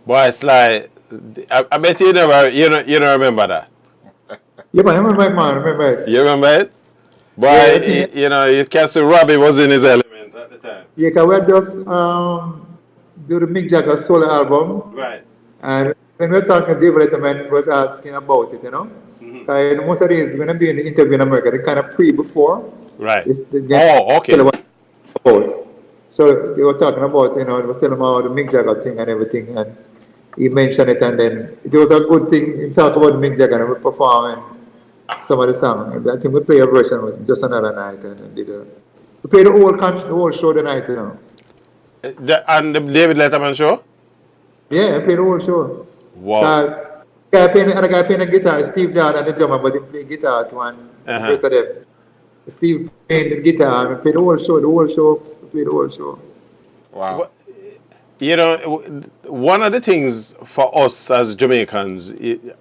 Boy, it's like I bet you don't remember that. Yeah, man, I remember it, man. I remember it. You remember it? Yeah, Boy, I think, you can see Robbie was in his element at the time. yeah, because we had just do the Mick Jagger solo album. Right. And when we were talking, David Letterman was asking about it, you know. Because most of these, when I'm doing the interview in America, they kind of pre before. Right. They Oh, tell okay. about. About. So they were talking about, you know, it was telling about the Mick Jagger thing and everything. And he mentioned it, and then it was a good thing to talk about Mick Jagger and we performing some of the songs. And I think we play a version of it just another night. And then we played the whole show the night, you know. And the David Letterman show? Yeah, I played the whole show. Wow. Guy playing the guitar, Steve Jordan, the drummer, but he played guitar too, and the Uh-huh. rest of them. Steve playing the guitar, and we played we played the whole show. Wow. You know, one of the things for us as Jamaicans,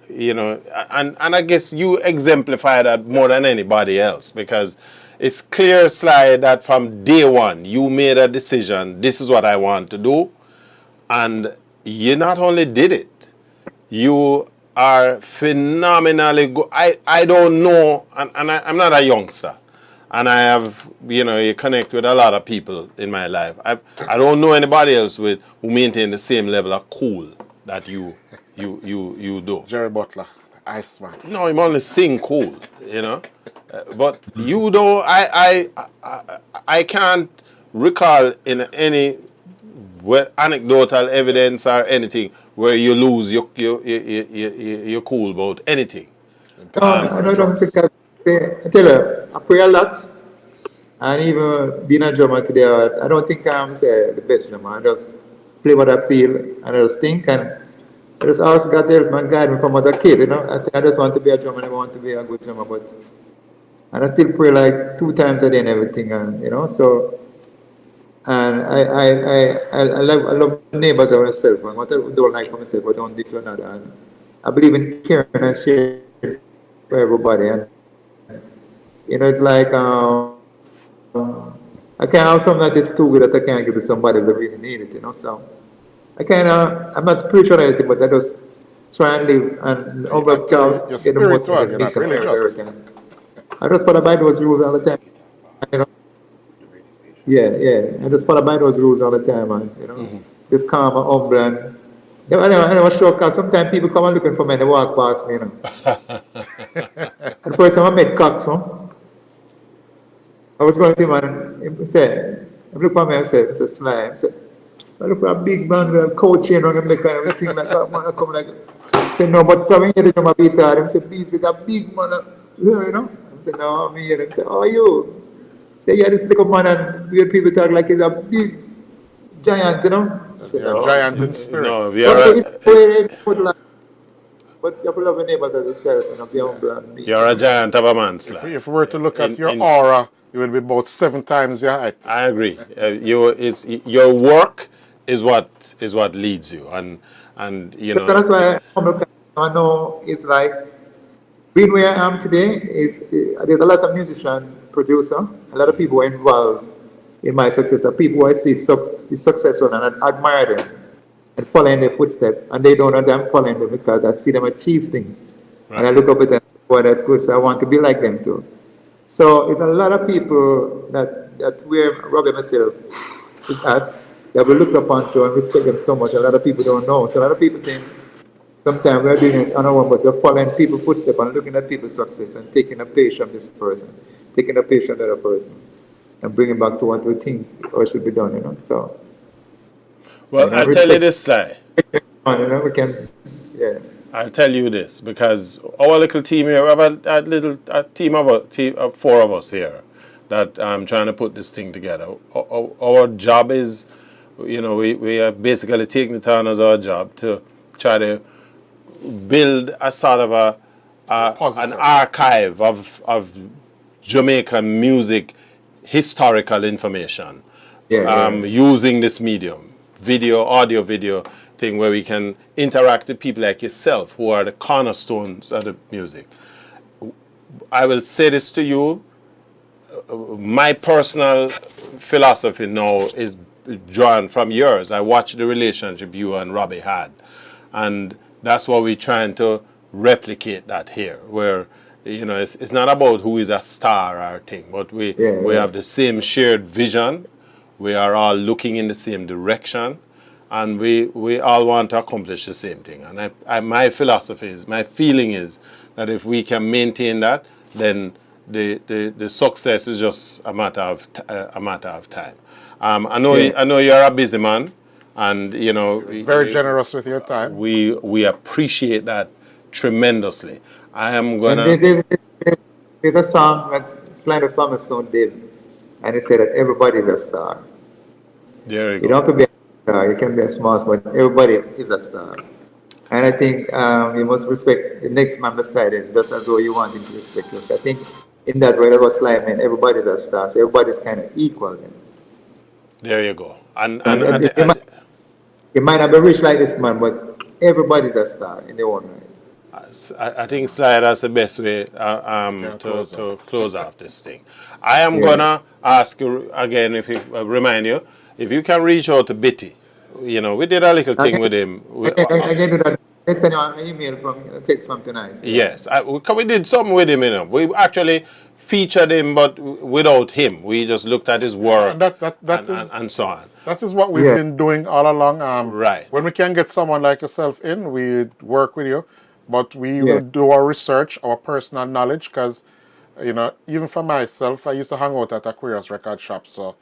you know, and I guess you exemplify that more than anybody else, because it's clear, Sly, that from day one you made a decision. This is what I want to do, and you not only did it, you are phenomenally good. I don't know, and I'm not a youngster, and I have, you connect with a lot of people in my life. I don't know anybody else who maintain the same level of cool that you do. Jerry Butler, Iceman. No, him only sing cool, you know. But you don't. I can't recall in any anecdotal evidence or anything where you lose your cool about anything. I don't think I tell you, I pray a lot, and even being a drummer today, I don't think I'm say the best drummer. I just play what I feel, and I just think, and I just ask God to help me and guide me from as a kid, you know. I say I just want to be a drummer, I want to be a good drummer, but and I still pray like 2 times a day and everything, and you know, so. And I love neighbors of myself. And what I don't like for myself, I don't do to another. And I believe in caring and sharing for everybody. And you know, it's like I can't have something that is too good that I can't give to somebody that really need it. You know, so I'm not spiritual or anything, but I just try and live and over counts You're get the most spiritual, of you're the not decent religious. everything. I just follow by those rules all the time. You know. Yeah. I just follow by those rules all the time, man. You know, just calm and humble and. Yeah, I never sure because sometimes people come and looking for me and they walk past me, you know. And the first time I met Cox, I was going to him and he said, he looked at me and said, Sly, I said, I look for a big man with a coat chain on him, like kind of thing like that, man, I come like, I said, no, but come here, my beats are, I said, beats is a big man, you know. I said, no, I'm here. I said, oh, you? Say, yeah, this little man and weird people talk like he's a big giant, you know. I said, You're a no. giant in spirit. No, But you have to love your neighbors as yourself and be humble and be. you're a giant of a man, Sly. If we were to look at your In aura, you would be about 7 times your height. I agree. Your work is what leads you, and you So know. that's why I know it's like being where I am today is there's a lot of musician, producer, a lot of people are involved in my success. People who I see successful and I admire them and follow in their footsteps, and they don't know that I'm following them because I see them achieve things, and I look up at them. Boy, that's good. So I want to be like them too. So it's a lot of people that where Robbie myself is at that we look upon to and respect them so much. A lot of people don't know. So a lot of people think sometimes we're doing it on our own, but we're following people's footsteps and looking at people's success and taking a page from this person, taking a page from the other person, and bringing back to what we think or should be done, you know. So, Well, and I'll tell you respect, this, Sly. you know, we can, yeah. I'll tell you this because our little team here, we have a team of 4 of us here that I'm trying to put this thing together. Our job is, we have basically taken it on as our job to try to build a sort of an archive of Jamaican music historical information using this medium, audio video thing where we can interact with people like yourself who are the cornerstones of the music. I will say this to you, my personal philosophy now is drawn from yours. I watched the relationship you and Robbie had, and that's what we're trying to replicate that here, where it's not about who is a star or thing, but we have the same shared vision. We are all looking in the same direction, and we all want to accomplish the same thing. And my philosophy is, my feeling is that if we can maintain that, then the success is just a matter of time. I know you're a busy man, and Very generous with your time. we appreciate that tremendously. I am And gonna. there's a song that Slender Thomas Stone did, and it said that everybody's a star. There you You go. don't have to be a star, you can be a small star, but everybody is a star. And I think you must respect the next man beside it, just as though you want him to respect you. So I think in that way, that was like, man, everybody's a star, so everybody's kind of equal then. There you go. And You might not be rich like this man, but everybody's a star in their own right. I think Sly, that's the best way to close off this thing. I am gonna ask you again, remind you, if you can reach out to Bitty. We did a little thing with him. I can do that. I send you an email a text from tonight. Yes, we did something with him. We actually featured him, but without him. We just looked at his work and so on. That is what we've been doing all along. Right. When we can get someone like yourself in, we work with you. But we will do our research, our personal knowledge, because, even for myself, I used to hang out at a Aquarius record shop. So,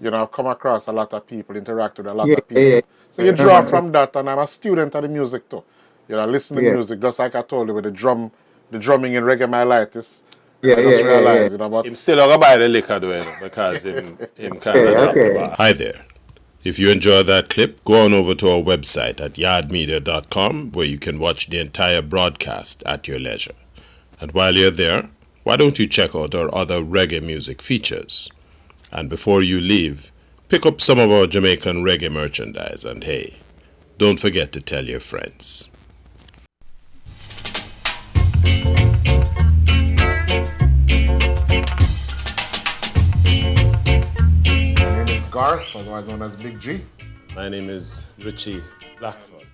I've come across a lot of people, interact with a lot of people. So you draw from that, and I'm a student of the music too. Listen to music, just like I told you with the drumming in Reggae My Light. But him still gonna buy the liquor though, because him kind of drop the bar. Hi there. If you enjoyed that clip, go on over to our website at yawdmedia.com, where you can watch the entire broadcast at your leisure. And while you're there, why don't you check out our other reggae music features? And before you leave, pick up some of our Jamaican reggae merchandise, and hey, don't forget to tell your friends. Garth, otherwise known as Big G. My name is Richie Blackford.